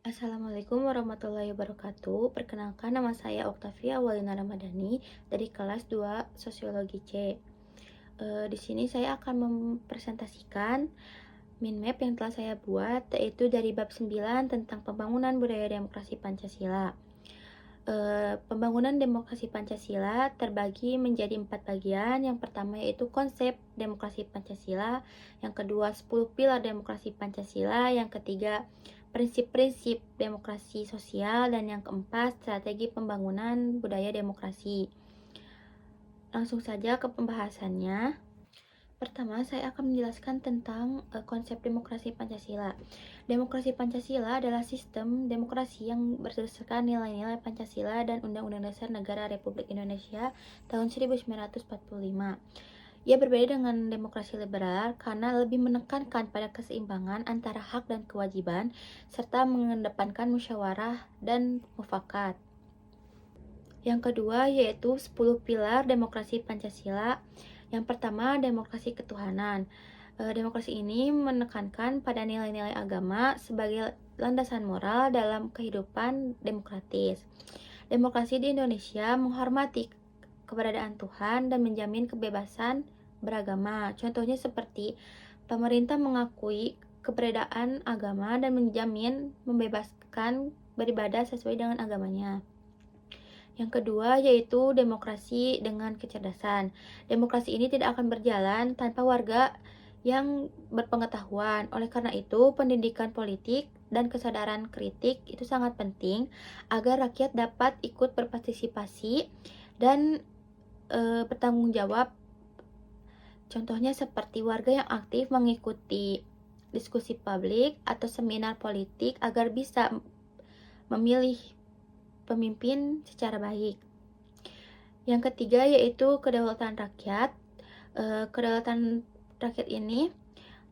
Assalamualaikum warahmatullahi wabarakatuh. Perkenalkan, nama saya Oktavia Awalina Ramadhani dari kelas 2 Sosiologi C. Di sini saya akan mempresentasikan mind map yang telah saya buat, yaitu dari bab 9 tentang pembangunan budaya demokrasi Pancasila. Pembangunan demokrasi Pancasila terbagi menjadi 4 bagian. Yang pertama yaitu konsep demokrasi Pancasila, yang kedua 10 pilar demokrasi Pancasila, yang ketiga prinsip-prinsip demokrasi sosial, dan yang keempat strategi pembangunan budaya demokrasi. Langsung saja ke pembahasannya. Pertama, saya akan menjelaskan tentang konsep demokrasi Pancasila. Demokrasi Pancasila adalah sistem demokrasi yang berdasarkan nilai-nilai Pancasila dan Undang-Undang Dasar Negara Republik Indonesia tahun 1945. Ia berbeda dengan demokrasi liberal karena lebih menekankan pada keseimbangan antara hak dan kewajiban, serta mengedepankan musyawarah dan mufakat. Yang kedua yaitu 10 pilar demokrasi Pancasila. Yang pertama, demokrasi ketuhanan. Demokrasi ini menekankan pada nilai-nilai agama sebagai landasan moral dalam kehidupan demokratis. Demokrasi di Indonesia menghormati keberadaan Tuhan dan menjamin kebebasan beragama. Contohnya seperti pemerintah mengakui keberadaan agama dan menjamin membebaskan beribadah sesuai dengan agamanya. Yang kedua yaitu demokrasi dengan kecerdasan. Demokrasi ini tidak akan berjalan tanpa warga yang berpengetahuan. Oleh karena itu, pendidikan politik dan kesadaran kritik itu sangat penting agar rakyat dapat ikut berpartisipasi dan bertanggung jawab. Contohnya seperti warga yang aktif mengikuti diskusi publik atau seminar politik agar bisa memilih pemimpin secara baik. Yang ketiga yaitu kedaulatan rakyat. Kedaulatan rakyat ini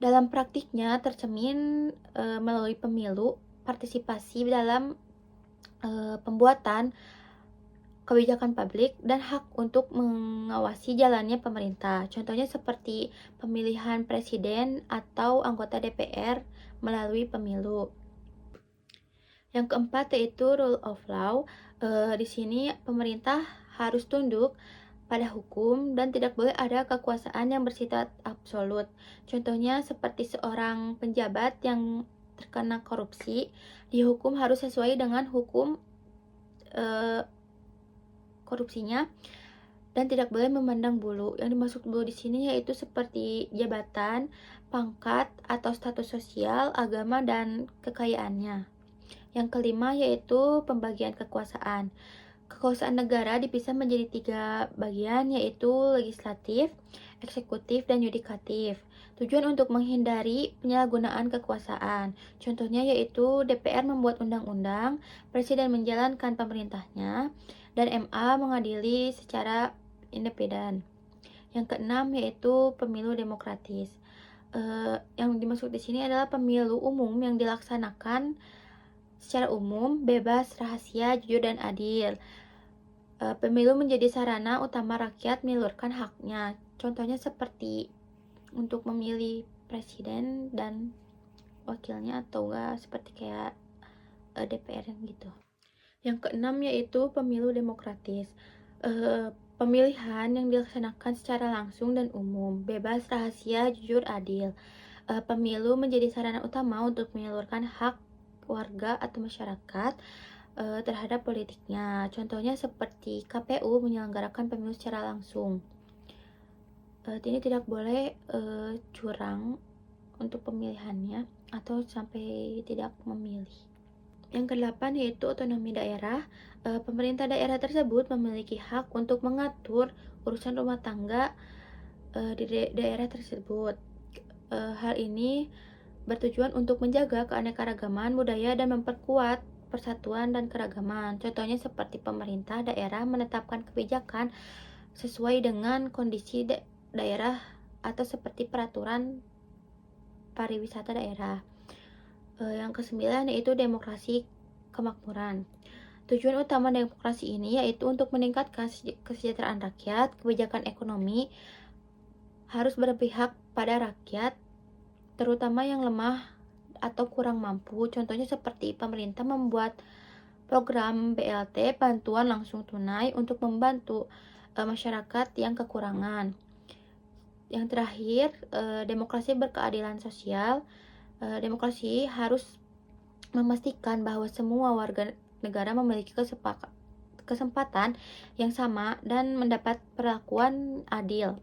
dalam praktiknya tercermin melalui pemilu, partisipasi dalam pembuatan kebijakan publik, dan hak untuk mengawasi jalannya pemerintah. Contohnya seperti pemilihan presiden atau anggota DPR melalui pemilu. Yang keempat yaitu rule of law. Di sini pemerintah harus tunduk pada hukum dan tidak boleh ada kekuasaan yang bersifat absolut. Contohnya seperti seorang penjabat yang terkena korupsi, dihukum harus sesuai dengan hukum korupsinya dan tidak boleh memandang bulu. Yang dimaksud bulu di sini yaitu seperti jabatan, pangkat, atau status sosial, agama, dan kekayaannya. Yang kelima yaitu pembagian kekuasaan. Kekuasaan negara dipisah menjadi 3 bagian, yaitu legislatif, eksekutif, dan yudikatif. Tujuan untuk menghindari penyalahgunaan kekuasaan. Contohnya yaitu DPR membuat undang-undang, Presiden menjalankan pemerintahnya, dan MA mengadili secara independen. Yang keenam yaitu pemilu demokratis. Yang dimaksud di sini adalah pemilu umum yang dilaksanakan secara umum, bebas, rahasia, jujur, dan adil. Pemilu menjadi sarana utama rakyat menyalurkan haknya. Contohnya seperti untuk memilih presiden dan wakilnya, atau enggak seperti kayak DPR gitu. Yang keenam yaitu pemilu demokratis. Pemilihan yang dilaksanakan secara langsung dan umum, bebas, rahasia, jujur, adil. Pemilu menjadi sarana utama untuk menyalurkan hak warga atau masyarakat terhadap politiknya. Contohnya seperti KPU menyelenggarakan pemilu secara langsung. Ini tidak boleh curang untuk pemilihannya atau sampai tidak memilih. Yang kedelapan yaitu otonomi daerah. Pemerintah daerah tersebut memiliki hak untuk mengatur urusan rumah tangga di daerah tersebut. Hal ini bertujuan untuk menjaga keanekaragaman budaya dan memperkuat persatuan dan keragaman. Contohnya seperti pemerintah daerah menetapkan kebijakan sesuai dengan kondisi daerah atau seperti peraturan pariwisata daerah. Yang kesembilan yaitu demokrasi kemakmuran. Tujuan utama demokrasi ini yaitu untuk meningkatkan kesejahteraan rakyat. Kebijakan ekonomi harus berpihak pada rakyat, terutama yang lemah atau kurang mampu. Contohnya seperti pemerintah membuat program BLT, bantuan langsung tunai untuk membantu masyarakat yang kekurangan. Yang terakhir, demokrasi berkeadilan sosial. Demokrasi harus memastikan bahwa semua warga negara memiliki kesempatan yang sama dan mendapat perlakuan adil.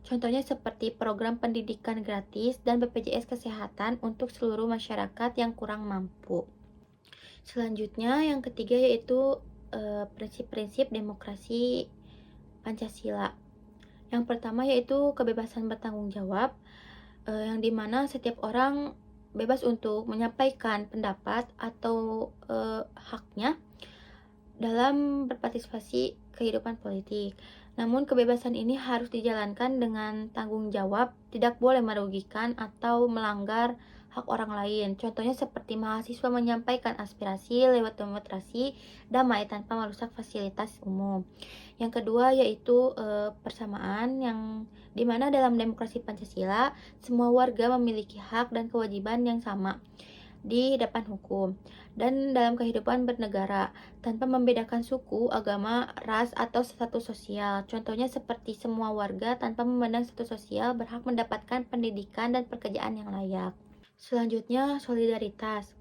Contohnya seperti program pendidikan gratis dan BPJS Kesehatan untuk seluruh masyarakat yang kurang mampu. Selanjutnya, yang ketiga yaitu prinsip-prinsip demokrasi Pancasila. Yang pertama yaitu kebebasan bertanggung jawab, yang dimana setiap orang bebas untuk menyampaikan pendapat atau haknya dalam berpartisipasi kehidupan politik. Namun kebebasan ini harus dijalankan dengan tanggung jawab, tidak boleh merugikan atau melanggar hak orang lain. Contohnya seperti mahasiswa menyampaikan aspirasi lewat demonstrasi damai tanpa merusak fasilitas umum. Yang kedua yaitu persamaan, yang dimana dalam demokrasi Pancasila semua warga memiliki hak dan kewajiban yang sama di depan hukum dan dalam kehidupan bernegara tanpa membedakan suku, agama, ras, atau status sosial. Contohnya seperti semua warga tanpa memandang status sosial berhak mendapatkan pendidikan dan pekerjaan yang layak. Selanjutnya, solidaritas.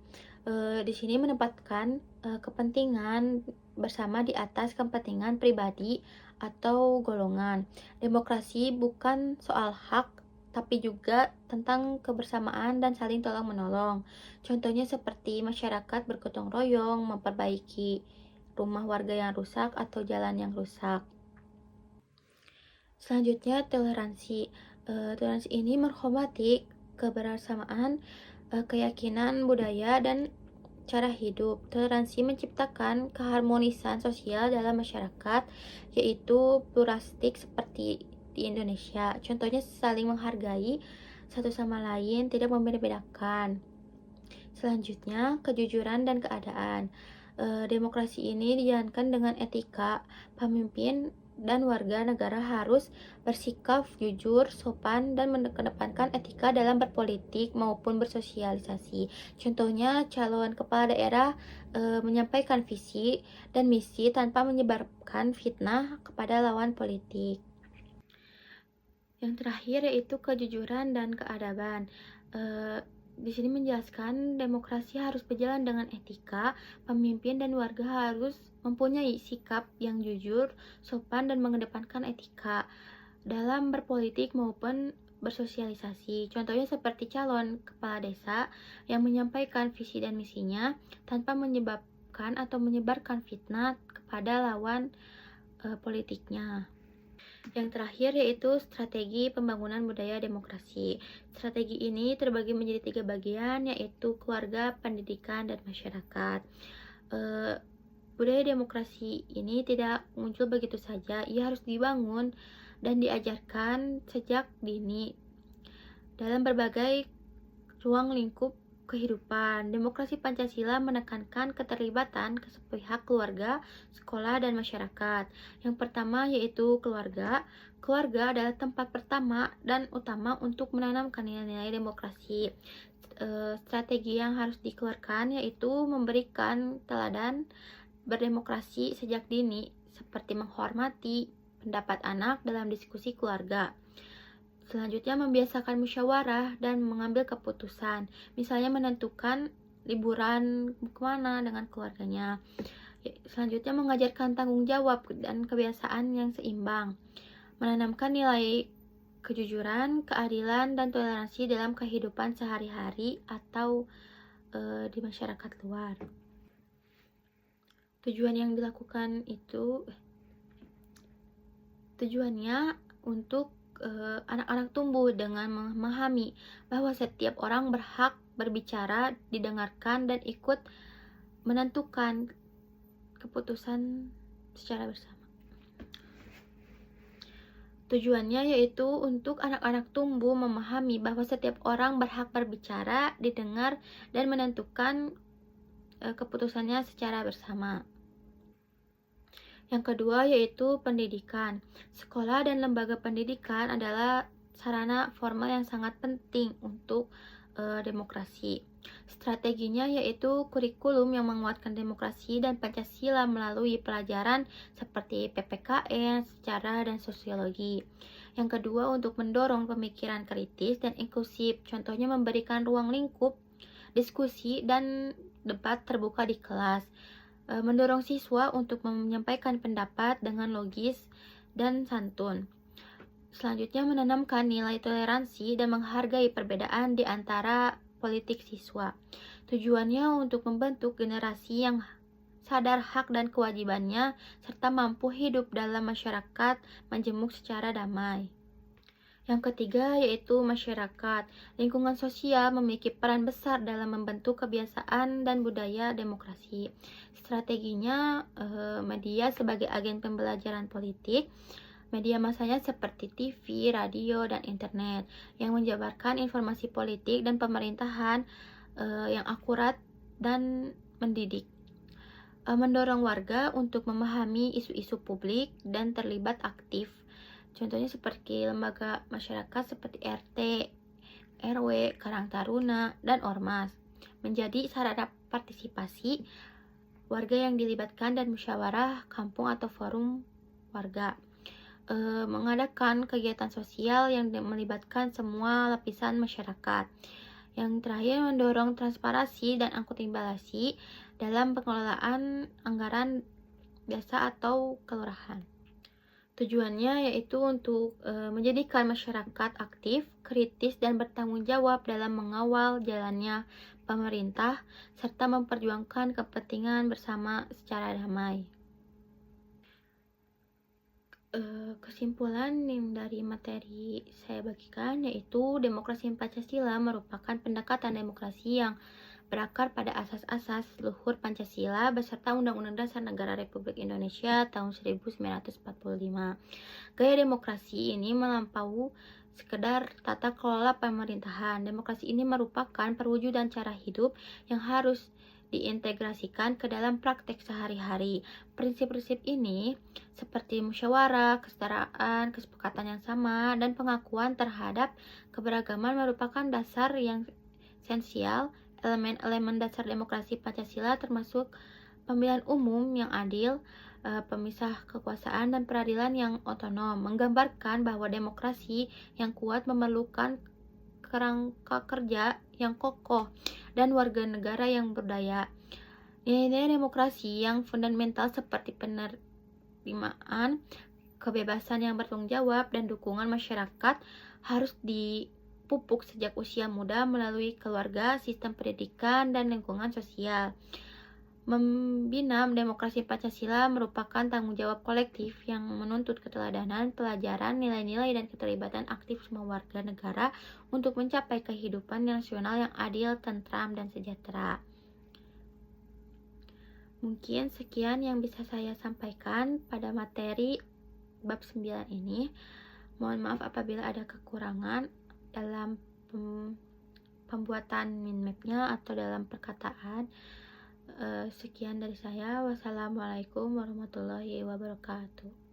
Di sini menempatkan kepentingan bersama di atas kepentingan pribadi atau golongan. Demokrasi bukan soal hak, tapi juga tentang kebersamaan dan saling tolong-menolong. Contohnya seperti masyarakat bergotong royong, memperbaiki rumah warga yang rusak atau jalan yang rusak. Selanjutnya, toleransi. Toleransi ini menghormati kebersamaan, keyakinan, budaya, dan cara hidup. Toleransi menciptakan keharmonisan sosial dalam masyarakat, yaitu pluralistik seperti di Indonesia. Contohnya saling menghargai satu sama lain, tidak membeda-bedakan. Selanjutnya, kejujuran dan keadaan. Demokrasi ini dijalankan dengan etika. Pemimpin dan warga negara harus bersikap jujur, sopan, dan mengedepankan etika dalam berpolitik maupun bersosialisasi. Contohnya, calon kepala daerah menyampaikan visi dan misi tanpa menyebarkan fitnah kepada lawan politik. Yang terakhir yaitu kejujuran dan keadaban. Di sini menjelaskan demokrasi harus berjalan dengan etika, pemimpin dan warga harus mempunyai sikap yang jujur, sopan, dan mengedepankan etika dalam berpolitik maupun bersosialisasi. Contohnya seperti calon kepala desa yang menyampaikan visi dan misinya tanpa menyebabkan atau menyebarkan fitnah kepada lawan politiknya. Yang terakhir yaitu strategi pembangunan budaya demokrasi. Strategi ini terbagi menjadi 3 bagian, yaitu keluarga, pendidikan, dan masyarakat. Budaya demokrasi ini tidak muncul begitu saja, ia harus dibangun dan diajarkan sejak dini dalam berbagai ruang lingkup kehidupan. Demokrasi Pancasila menekankan keterlibatan sepihak keluarga, sekolah, dan masyarakat. Yang pertama yaitu keluarga. Keluarga adalah tempat pertama dan utama untuk menanamkan nilai-nilai demokrasi. Strategi yang harus dikeluarkan yaitu memberikan teladan berdemokrasi sejak dini, seperti menghormati pendapat anak dalam diskusi keluarga. Selanjutnya, membiasakan musyawarah dan mengambil keputusan. Misalnya menentukan liburan kemana dengan keluarganya. Selanjutnya, mengajarkan tanggung jawab dan kebiasaan yang seimbang. Menanamkan nilai kejujuran, keadilan, dan toleransi dalam kehidupan sehari-hari atau di masyarakat luar. Tujuannya untuk anak-anak tumbuh dengan memahami bahwa setiap orang berhak berbicara, didengarkan, dan ikut menentukan keputusan secara bersama. Tujuannya yaitu untuk anak-anak tumbuh memahami bahwa setiap orang berhak berbicara, didengar, dan menentukan keputusannya secara bersama. Yang kedua yaitu pendidikan. Sekolah dan lembaga pendidikan adalah sarana formal yang sangat penting untuk demokrasi. Strateginya yaitu kurikulum yang menguatkan demokrasi dan Pancasila melalui pelajaran seperti PPKN, sejarah, dan sosiologi. Yang kedua, untuk mendorong pemikiran kritis dan inklusif, contohnya memberikan ruang lingkup, diskusi, dan debat terbuka di kelas. Mendorong siswa untuk menyampaikan pendapat dengan logis dan santun. Selanjutnya, menanamkan nilai toleransi dan menghargai perbedaan di antara politik siswa. Tujuannya untuk membentuk generasi yang sadar hak dan kewajibannya serta mampu hidup dalam masyarakat majemuk secara damai. Yang ketiga yaitu masyarakat. Lingkungan sosial memiliki peran besar dalam membentuk kebiasaan dan budaya demokrasi. Strateginya media sebagai agen pembelajaran politik. Media massanya seperti TV, radio, dan internet yang menjabarkan informasi politik dan pemerintahan yang akurat dan mendidik. Mendorong warga untuk memahami isu-isu publik dan terlibat aktif. Contohnya seperti lembaga masyarakat seperti RT, RW, Karang Taruna, dan Ormas. Menjadi sarana partisipasi warga yang dilibatkan dan musyawarah kampung atau forum warga. Mengadakan kegiatan sosial yang melibatkan semua lapisan masyarakat. Yang terakhir, mendorong transparansi dan akuntabelasi dalam pengelolaan anggaran desa atau kelurahan. Tujuannya yaitu untuk menjadikan masyarakat aktif, kritis, dan bertanggung jawab dalam mengawal jalannya pemerintah serta memperjuangkan kepentingan bersama secara damai. Kesimpulan yang dari materi saya bagikan yaitu demokrasi Pancasila merupakan pendekatan demokrasi yang berakar pada asas-asas luhur Pancasila beserta Undang-Undang Dasar Negara Republik Indonesia tahun 1945. Gaya demokrasi ini melampaui sekedar tata kelola pemerintahan. Demokrasi ini merupakan perwujudan cara hidup yang harus diintegrasikan ke dalam praktek sehari-hari. Prinsip-prinsip ini seperti musyawarah, kesetaraan, kesepakatan yang sama, dan pengakuan terhadap keberagaman merupakan dasar yang esensial. Elemen-elemen dasar demokrasi Pancasila termasuk pemilihan umum yang adil, pemisah kekuasaan, dan peradilan yang otonom, menggambarkan bahwa demokrasi yang kuat memerlukan kerangka kerja yang kokoh dan warga negara yang berdaya. Nilai-nilai demokrasi yang fundamental seperti penerimaan, kebebasan yang bertanggung jawab, dan dukungan masyarakat harus dipupuk sejak usia muda melalui keluarga, sistem pendidikan, dan lingkungan sosial. Membina demokrasi Pancasila merupakan tanggung jawab kolektif yang menuntut keteladanan, pelajaran, nilai-nilai, dan keterlibatan aktif semua warga negara untuk mencapai kehidupan nasional yang adil, tentram, dan sejahtera. Mungkin sekian yang bisa saya sampaikan pada materi bab 9 ini. Mohon maaf apabila ada kekurangan dalam pembuatan mind map-nya atau dalam perkataan. Sekian dari saya. Wassalamualaikum warahmatullahi wabarakatuh.